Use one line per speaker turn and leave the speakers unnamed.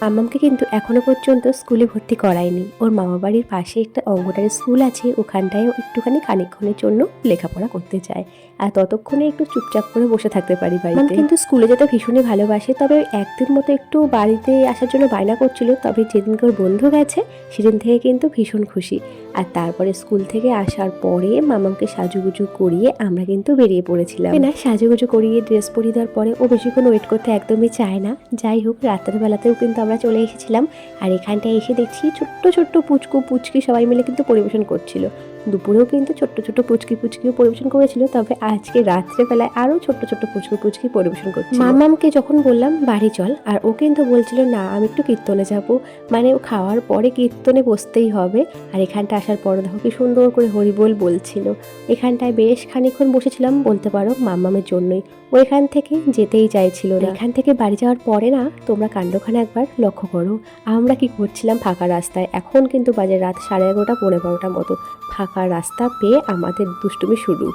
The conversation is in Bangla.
মাম্মামকে কিন্তু এখনো পর্যন্ত স্কুলে ভর্তি করায়নি। ওর মামা বাড়ির পাশে একটা অঙ্গনওয়াড়ি স্কুল আছে, ওখানটায় একটুখানি খানিকক্ষণের জন্য লেখাপড়া করতে চায়। আর ততক্ষণে একটু চুপচাপ করে বসে থাকতে পারি বাড়িতে। কিন্তু স্কুলে যেতে ভীষণই ভালোবাসে, তবে একদিন মতো একটু বাড়িতে আসার জন্য বায়না করছিল। তবে যেদিনকে ওর বন্ধু গেছে সেদিন থেকে কিন্তু ভীষণ খুশি। আর তারপরে স্কুল থেকে আসার পরে মামামকে সাজুগুজু করিয়ে আমরা কিন্তু বেরিয়ে পড়েছিলাম। না, সাজুগুজু করিয়ে ড্রেস পরিয়ে দেওয়ার পরে ও বেশিক্ষণ ওয়েট করতে একদমই চায় না। যাই হোক, রাতের বেলাতেও কিন্তু আমরা চলে এসেছিলাম। আর এখানটায় এসে দেখছি ছোট্ট ছোট্ট পুচকু পুচকি সবাই মিলে কিন্তু পরিবেশন করছিল। দুপুরেও কিন্তু ছোট্ট ছোট্ট পুচকিও পরিবেশন করেছিল, তবে আজকে রাত্রেবেলায় আরও ছোট্ট ছোট্ট পুচকি পরিবেশন করছিল। মামামকে যখন বললাম বাড়ি চল, আর ও কিন্তু বলছিল না আমি একটু কীর্তনে যাব, মানে ও খাওয়ার পরে কীর্তনে বসতেই হবে। আর এখানটা আসার পর দেখো কি সুন্দর করে হরিবোল বলছিল। এখানটায় বেশ খানিকক্ষণ বসেছিলাম বলতে পারো মামামের জন্যই। ও এখান থেকে যেতেই চাইছিল না। এখান থেকে বাড়ি যাওয়ার পরে না তোমরা কাণ্ডখানে একবার লক্ষ্য করো, আমরা কি করছিলাম ফাঁকা রাস্তায়। এখন কিন্তু বাজে রাত 11:30 পৌনে 12টার মতো। ফাঁকা রাস্তা পেয়ে আমাদের দুষ্টুমি শুরু।